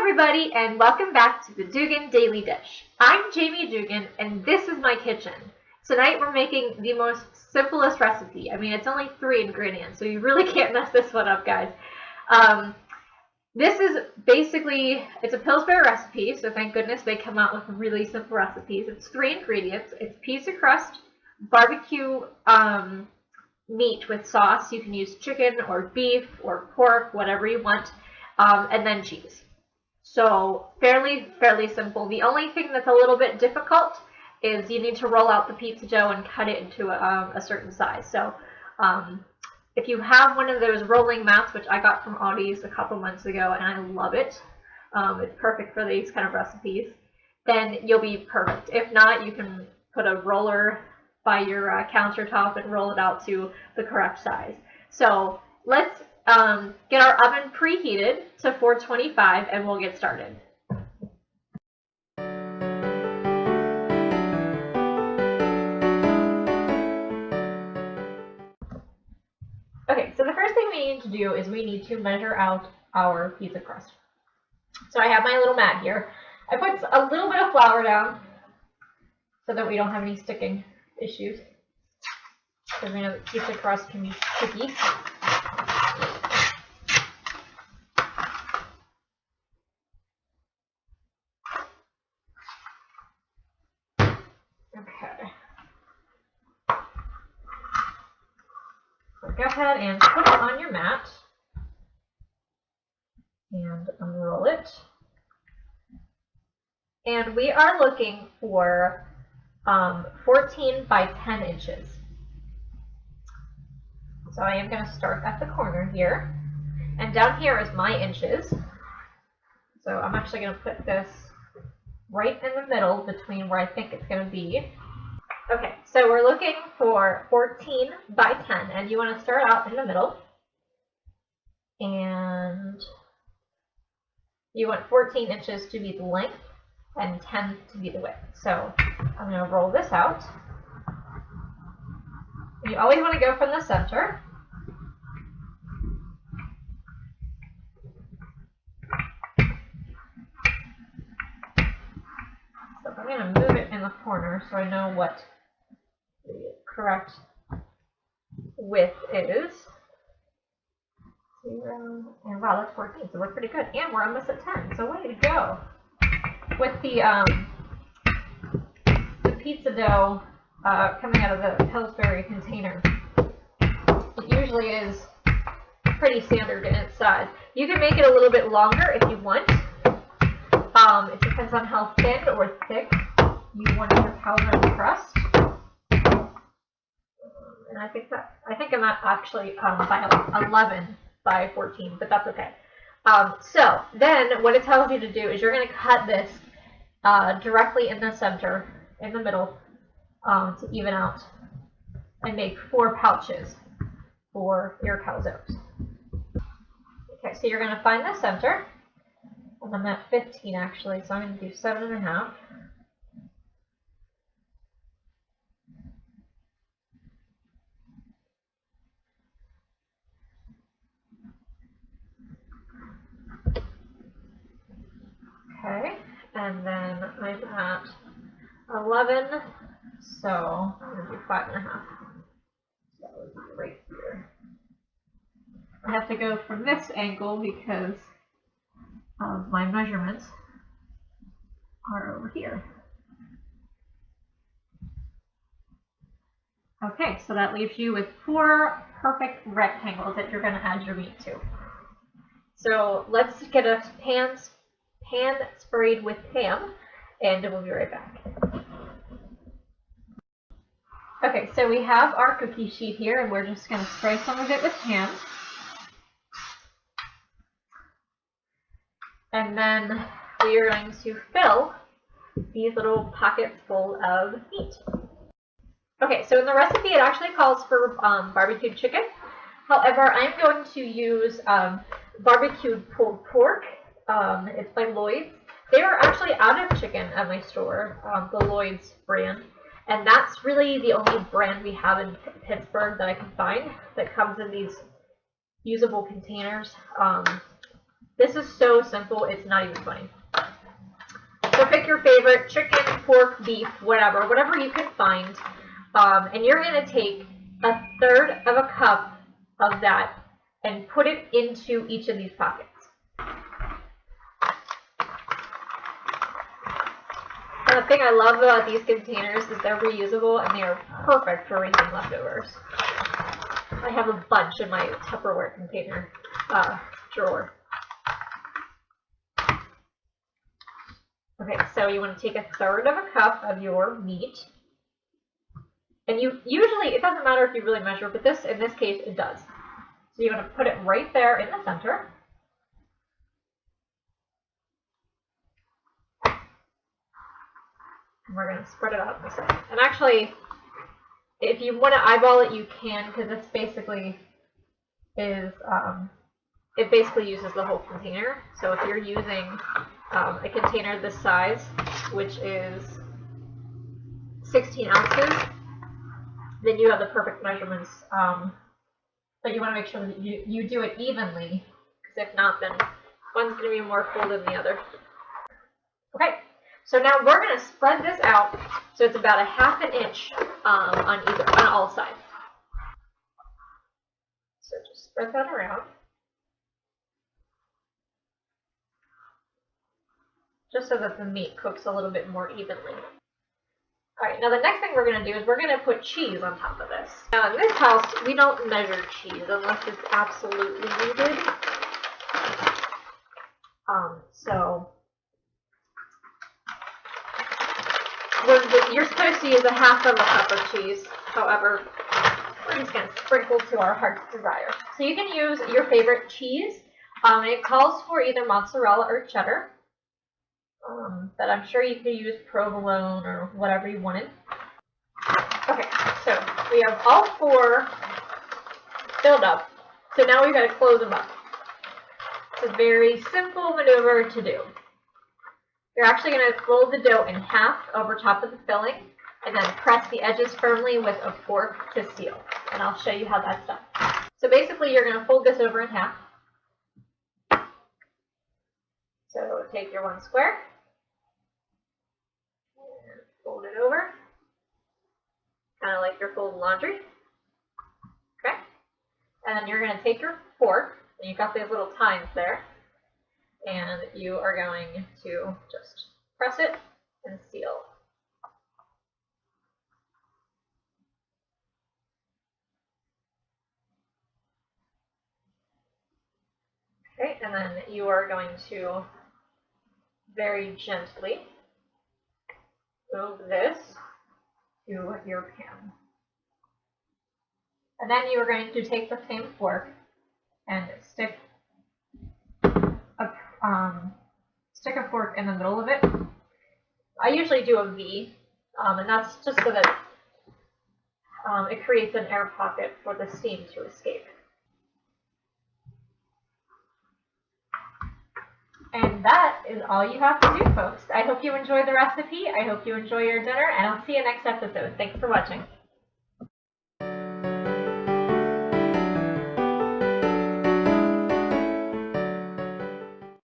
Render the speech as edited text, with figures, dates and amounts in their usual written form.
everybody, and welcome back to the Duggan Daily Dish. I'm Jamie Duggan, and this is my kitchen. Tonight we're making the most simplest recipe. I mean, it's only 3 ingredients, so you really can't mess this one up, guys. This is basically, it's a Pillsbury recipe, so thank goodness they come out with really simple recipes. It's 3 ingredients. It's pizza crust, barbecue meat with sauce. You can use chicken or beef or pork, whatever you want, and then cheese. So fairly simple. The only thing that's a little bit difficult is you need to roll out the pizza dough and cut it into a certain size. So if you have one of those rolling mats, which I got from Aldi's a couple months ago, and I love it, it's perfect for these kind of recipes, then you'll be perfect. If not, you can put a roller by your countertop and roll it out to the correct size. So let's get our oven preheated to 425 and we'll get started. Okay, so the first thing we need to do is we need to measure out our pizza crust. So I have my little mat here. I put a little bit of flour down so that we don't have any sticking issues, because we know that pizza crust can be sticky. Okay. So go ahead and put it on your mat and unroll it. And we are looking for 14 by 10 inches. So I am going to start at the corner here. And down here is my inches. So I'm actually going to put this right in the middle between where I think it's going to be. Okay, so we're looking for 14 by 10, and you want to start out in the middle. And you want 14 inches to be the length and 10 to be the width. So I'm going to roll this out. You always want to go from the center. So I'm going to move it in the corner so I know what the correct width is. 0, and wow, that's 14, so we're pretty good. And we're almost at 10, so way to go. With the pizza dough coming out of the Pillsbury container, it usually is pretty standard in its size. You can make it a little bit longer if you want. It depends on how thin or thick you want your calzone crust. And I think I'm actually by 11 by 14, but that's okay. So then what it tells you to do is you're going to cut this directly in the center, in the middle, to even out and make 4 pouches for your calzones. Okay, so you're going to find the center, and I'm at 15 actually, so I'm going to do 7.5. Okay, and then I'm at 11, so I'm going to do 5.5. So that would be right here. I have to go from this angle because my measurements are over here. Okay, so that leaves you with 4 perfect rectangles that you're going to add your meat to. So let's get a pan sprayed with ham, and we'll be right back. Okay, so we have our cookie sheet here, and we're just going to spray some of it with ham. And then we are going to fill these little pockets full of meat. Okay, so in the recipe it actually calls for barbecued chicken. However, I'm going to use barbecued pulled pork. It's by Lloyd's. They are actually out of chicken at my store, the Lloyd's brand. And that's really the only brand we have in Pittsburgh that I can find that comes in these usable containers. This is so simple, it's not even funny. So pick your favorite chicken, pork, beef, whatever you can find. And you're going to take 1/3 of a cup of that and put it into each of these pockets. And the thing I love about these containers is they're reusable and they are perfect for raising leftovers. I have a bunch in my Tupperware container drawer. Okay, so you want to take 1/3 of a cup of your meat. And you usually, it doesn't matter if you really measure, but in this case, it does. So you want to put it right there in the center. And we're going to spread it out this way. And actually, if you want to eyeball it, you can, because this basically is, it basically uses the whole container. So if you're using a container this size, which is 16 ounces, then you have the perfect measurements. But you want to make sure that you do it evenly, because if not, then one's going to be more full than the other. Okay, so now we're going to spread this out so it's about 1/2 inch on all sides. So just spread that around. Just so that the meat cooks a little bit more evenly. Alright, now the next thing we're going to do is we're going to put cheese on top of this. Now in this house, we don't measure cheese unless it's absolutely needed. So you're supposed to use 1/2 of a cup of cheese. However, we're just going to sprinkle to our heart's desire. So you can use your favorite cheese. It calls for either mozzarella or cheddar. But I'm sure you could use provolone or whatever you wanted. Okay, so we have all 4 filled up. So now we've got to close them up. It's a very simple maneuver to do. You're actually going to fold the dough in half over top of the filling and then press the edges firmly with a fork to seal. And I'll show you how that's done. So basically you're going to fold this over in half. So take your 1 square. Fold it over, kind of like you're folding laundry. Okay, and then you're going to take your fork, and you've got these little tines there, and you are going to just press it and seal. Okay, and then you are going to very gently move this to your pan. And then you are going to take the same fork and stick a fork in the middle of it. I usually do a V, and that's just so that it creates an air pocket for the steam to escape. And that is all you have to do, folks. I hope you enjoyed the recipe. I hope you enjoy your dinner, and I'll see you next episode. Thanks for watching.